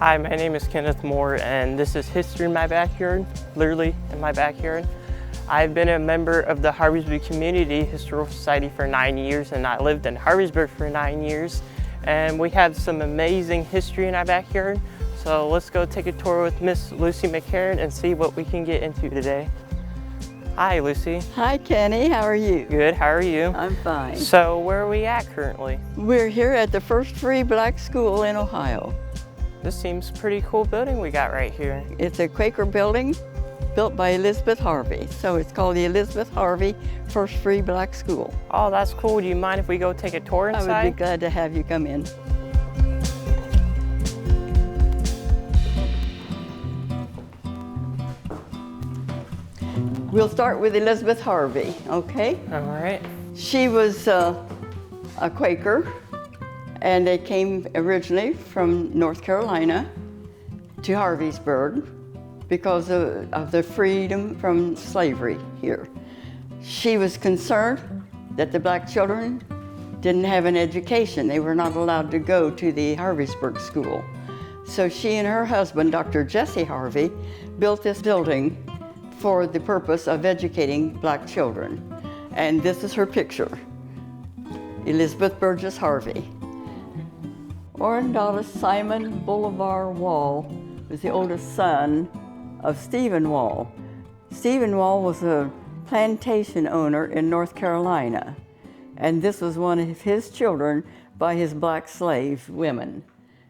Hi, my name is Kenneth Moore, and this is History in My Backyard, literally in my backyard. I've been a member of the Harveysburg Community Historical Society for 9 years, and I lived in Harveysburg for 9 years. And we have some amazing history in our backyard. So let's go take a tour with Miss Lucy McCarran and see what we can get into today. Hi, Lucy. Hi, Kenny. How are you? Good. How are you? I'm fine. So where are we at currently? We're here at the first free black school in Ohio. This seems pretty cool building we got right here. It's a Quaker building built by Elizabeth Harvey. So it's called the Elizabeth Harvey First Free Black School. Oh, that's cool. Do you mind if we go take a tour inside? I would be glad to have you come in. We'll start with Elizabeth Harvey, okay? All right. She was a Quaker, and they came originally from North Carolina to Harveysburg because of the freedom from slavery here. She was concerned that the black children didn't have an education. They were not allowed to go to the Harveysburg school. So she and her husband, Dr. Jesse Harvey, built this building for the purpose of educating black children. And this is her picture, Elizabeth Burgess Harvey. Orendalus Simon Bolivar Wall was the oldest son of Stephen Wall. Stephen Wall was a plantation owner in North Carolina, and this was one of his children by his black slave women.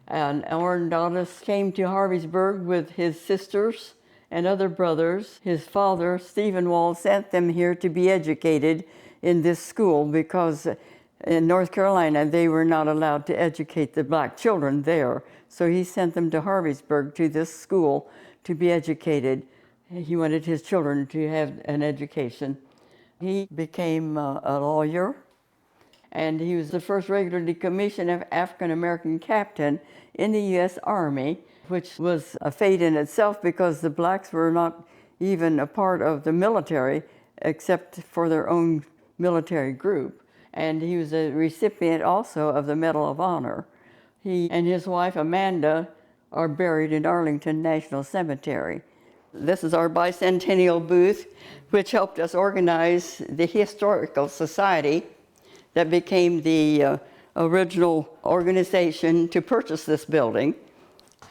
And Orendalus came to Harveysburg with his sisters and other brothers. His father, Stephen Wall, sent them here to be educated in this school because in North Carolina they were not allowed to educate the black children there. So he sent them to Harveysburg to this school to be educated. He wanted his children to have an education. He became a lawyer, and he was the first regularly commissioned African-American captain in the U.S. Army, which was a fate in itself because the blacks were not even a part of the military except for their own military group. And he was a recipient also of the Medal of Honor. He and his wife Amanda are buried in Arlington National Cemetery. This is our bicentennial booth, which helped us organize the Historical Society that became the original organization to purchase this building.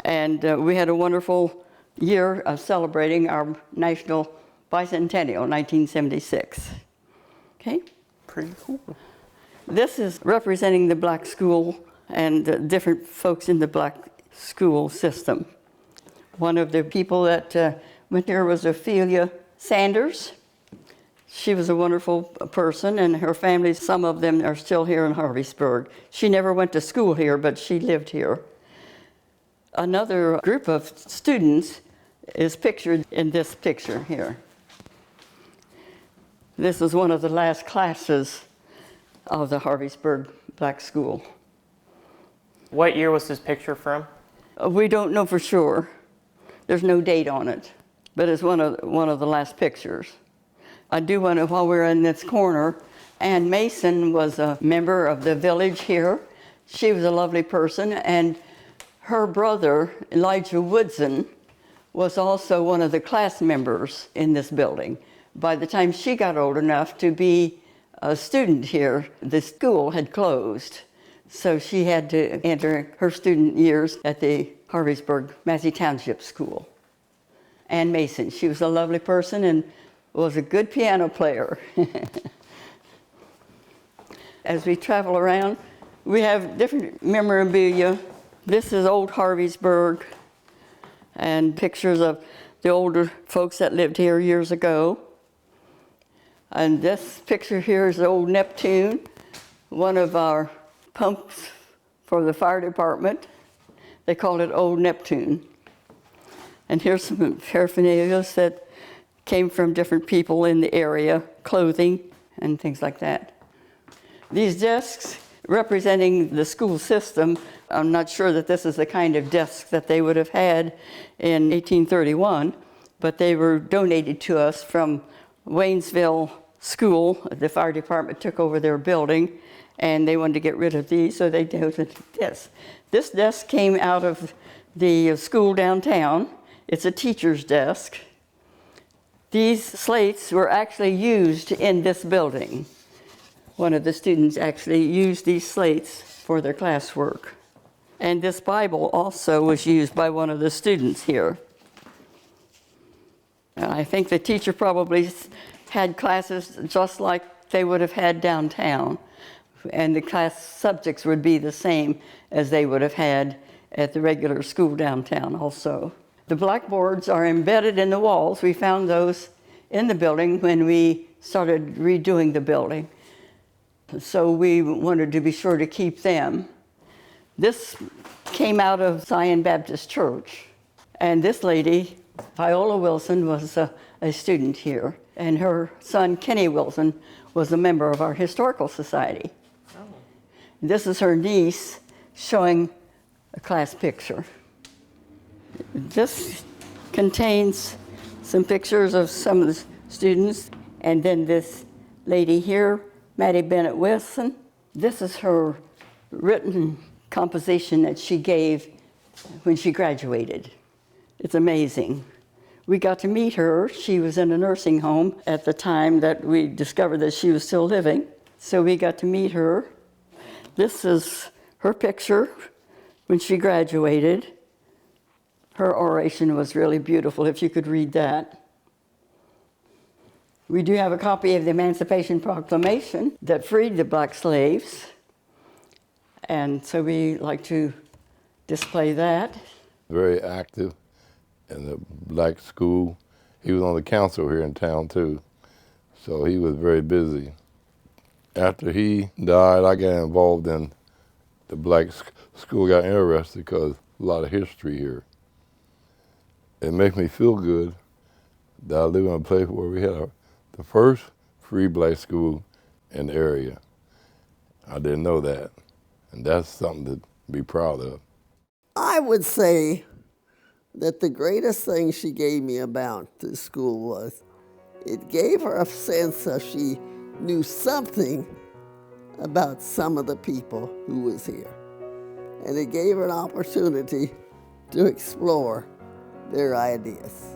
And we had a wonderful year of celebrating our national bicentennial, 1976. Okay? Pretty cool. This is representing the black school and the different folks in the black school system. One of the people that went there was Ophelia Sanders. She was a wonderful person, and her family, some of them are still here in Harveysburg. She never went to school here, but she lived here. Another group of students is pictured in this picture here. This is one of the last classes of the Harveysburg Black School. What year was this picture from? We don't know for sure. There's no date on it, but it's one of the last pictures. I do want to, while we're in this corner, Ann Mason was a member of the village here. She was a lovely person, and her brother, Elijah Woodson, was also one of the class members in this building. By the time she got old enough to be a student here, the school had closed. So she had to enter her student years at the Harveysburg Massey Township School. Ann Mason, she was a lovely person and was a good piano player. As we travel around, we have different memorabilia. This is old Harveysburg and pictures of the older folks that lived here years ago. And this picture here is the old Neptune, one of our pumps for the fire department. They called it Old Neptune. And here's some paraphernalia that came from different people in the area, clothing and things like that. These desks representing the school system, I'm not sure that this is the kind of desk that they would have had in 1831, but they were donated to us from Waynesville School. The fire department took over their building, and they wanted to get rid of these, so they donated this. This desk came out of the school downtown. It's a teacher's desk. These slates were actually used in this building. One of the students actually used these slates for their classwork. And this Bible also was used by one of the students here. And I think the teacher probably had classes just like they would have had downtown. And the class subjects would be the same as they would have had at the regular school downtown also. The blackboards are embedded in the walls. We found those in the building when we started redoing the building. So we wanted to be sure to keep them. This came out of Zion Baptist Church. And this lady, Viola Wilson, was a student here. And her son, Kenny Wilson, was a member of our historical society. Oh. This is her niece showing a class picture. This contains some pictures of some of the students. And then this lady here, Maddie Bennett Wilson, this is her written composition that she gave when she graduated. It's amazing. We got to meet her. She was in a nursing home at the time that we discovered that she was still living. So we got to meet her. This is her picture when she graduated. Her oration was really beautiful, if you could read that. We do have a copy of the Emancipation Proclamation that freed the black slaves. And so we like to display that. Very active in the black school. He was on the council here in town too, so he was very busy. After he died, I got involved in the black school, got interested because a lot of history here. It makes me feel good that I live in a place where we had the first free black school in the area. I didn't know that, and that's something to be proud of. I would say that the greatest thing she gave me about this school was it gave her a sense of she knew something about some of the people who was here. And it gave her an opportunity to explore their ideas.